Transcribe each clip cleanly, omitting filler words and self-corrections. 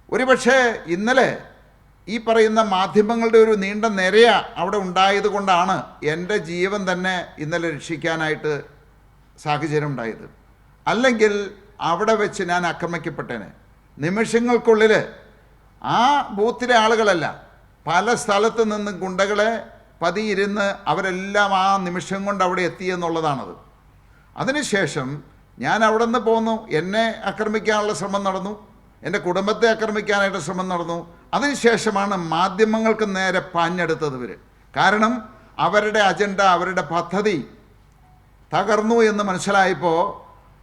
ഒരുപക്ഷെ ഇന്നലെ ഈ പറയുന്ന മാധ്യമങ്ങളുടെ ഒരു നീണ്ട നിരയ അവിടെ ഉണ്ടായതുകൊണ്ടാണ് എൻ്റെ ജീവൻ തന്നെ ഇന്നലെ രക്ഷിക്കാനായിട്ട് സാഹചര്യം ഉണ്ടായത്. അല്ലെങ്കിൽ അവിടെ വെച്ച് ഞാൻ ആക്രമിക്കപ്പെട്ടേനെ. നിമിഷങ്ങൾക്കുള്ളിൽ ആ ബൂത്തിലെ ആളുകളല്ല, പല സ്ഥലത്ത് നിന്നും ഗുണ്ടകളെ പതിയിരുന്ന് അവരെല്ലാം ആ നിമിഷം കൊണ്ട് അവിടെ എത്തിയെന്നുള്ളതാണത്. അതിനുശേഷം ഞാൻ അവിടെ നിന്ന് പോന്നു. എന്നെ ആക്രമിക്കാനുള്ള ശ്രമം നടന്നു, എൻ്റെ കുടുംബത്തെ ആക്രമിക്കാനായിട്ട് ശ്രമം നടന്നു. അതിനുശേഷമാണ് മാധ്യമങ്ങൾക്ക് നേരെ പാഞ്ഞെടുത്തത് ഇവർ. കാരണം അവരുടെ അജണ്ട, അവരുടെ പദ്ധതി തകർന്നു എന്ന് മനസ്സിലായപ്പോൾ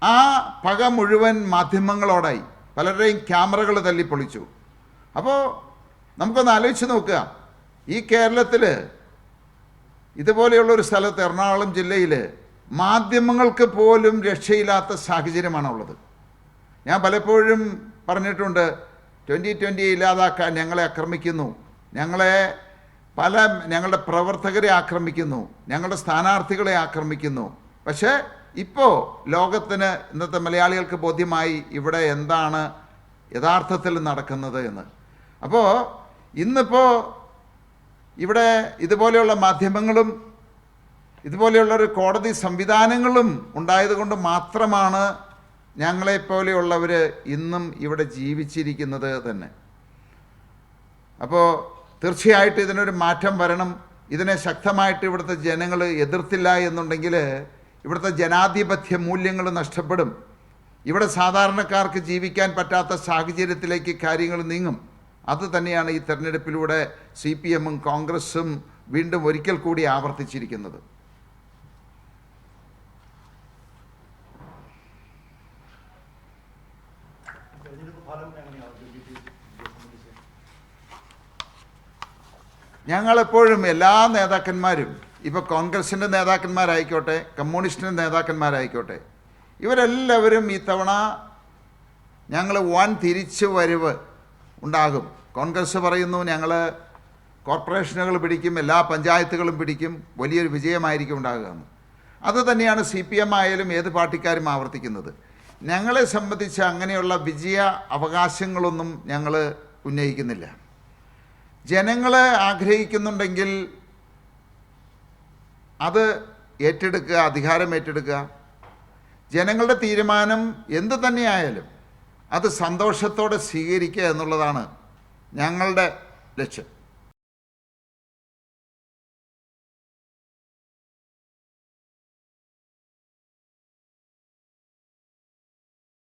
ആ പക മുഴുവൻ മാധ്യമങ്ങളോടായി. പലരുടെയും ക്യാമറകൾ തല്ലിപ്പൊളിച്ചു. അപ്പോൾ നമുക്കൊന്ന് ആലോചിച്ച് നോക്കുക, ഈ കേരളത്തിൽ ഇതുപോലെയുള്ളൊരു സ്ഥലത്ത്, എറണാകുളം ജില്ലയിൽ മാധ്യമങ്ങൾക്ക് പോലും രക്ഷയില്ലാത്ത സാഹചര്യമാണുള്ളത്. ഞാൻ പലപ്പോഴും പറഞ്ഞിട്ടുണ്ട്, 2020 ഇല്ലാതാക്കാൻ ഞങ്ങളെ ആക്രമിക്കുന്നു, ഞങ്ങളുടെ പ്രവർത്തകരെ ആക്രമിക്കുന്നു, ഞങ്ങളുടെ സ്ഥാനാർത്ഥികളെ ആക്രമിക്കുന്നു. പക്ഷേ ഇപ്പോൾ ലോകത്തിന്, ഇന്നത്തെ മലയാളികൾക്ക് ബോധ്യമായി ഇവിടെ എന്താണ് യഥാർത്ഥത്തിൽ നടക്കുന്നത് എന്ന്. അപ്പോൾ ഇന്നിപ്പോൾ ഇവിടെ ഇതുപോലെയുള്ള മാധ്യമങ്ങളും ഇതുപോലെയുള്ളൊരു കോടതി സംവിധാനങ്ങളും ഉണ്ടായതുകൊണ്ട് മാത്രമാണ് ഞങ്ങളെപ്പോലെയുള്ളവർ ഇന്നും ഇവിടെ ജീവിച്ചിരിക്കുന്നത് തന്നെ. അപ്പോൾ തീർച്ചയായിട്ടും ഇതിനൊരു മാറ്റം വരണം. ഇതിനെ ശക്തമായിട്ട് ഇവിടുത്തെ ജനങ്ങൾ എതിർത്തില്ല എന്നുണ്ടെങ്കിൽ ഇവിടുത്തെ ജനാധിപത്യ മൂല്യങ്ങൾ നഷ്ടപ്പെടും. ഇവിടെ സാധാരണക്കാർക്ക് ജീവിക്കാൻ പറ്റാത്ത സാഹചര്യത്തിലേക്ക് കാര്യങ്ങൾ നീങ്ങും. അത് തന്നെയാണ് ഈ തെരഞ്ഞെടുപ്പിലൂടെ CPM-ഉം കോൺഗ്രസും വീണ്ടും ഒരിക്കൽ കൂടി ആവർത്തിച്ചിരിക്കുന്നത്. ഞങ്ങളെപ്പോഴും എല്ലാ നേതാക്കന്മാരും, ഇപ്പോൾ കോൺഗ്രസിൻ്റെ നേതാക്കന്മാരായിക്കോട്ടെ, കമ്മ്യൂണിസ്റ്റിൻ്റെ നേതാക്കന്മാരായിക്കോട്ടെ, ഇവരെല്ലാവരും ഈ തവണ ഞങ്ങൾ വൻ തിരിച്ചു വരവ് ഉണ്ടാകും. കോൺഗ്രസ് പറയുന്നു ഞങ്ങൾ കോർപ്പറേഷനുകൾ പിടിക്കും, എല്ലാ പഞ്ചായത്തുകളും പിടിക്കും, വലിയൊരു വിജയമായിരിക്കും ഉണ്ടാകുകയെന്ന്. അത് തന്നെയാണ് CPM ആയാലും ഏത് പാർട്ടിക്കാരും ആവർത്തിക്കുന്നത്. ഞങ്ങളെ സംബന്ധിച്ച് അങ്ങനെയുള്ള വിജയ അവകാശങ്ങളൊന്നും ഞങ്ങൾ ഉന്നയിക്കുന്നില്ല. ജനങ്ങൾ ആഗ്രഹിക്കുന്നുണ്ടെങ്കിൽ അത് ഏറ്റെടുക്കുക, അധികാരം ഏറ്റെടുക്കുക. ജനങ്ങളുടെ തീരുമാനം എന്തു തന്നെയായാലും അത് സന്തോഷത്തോടെ സ്വീകരിക്കുക എന്നുള്ളതാണ് ഞങ്ങളുടെ ലക്ഷ്യം.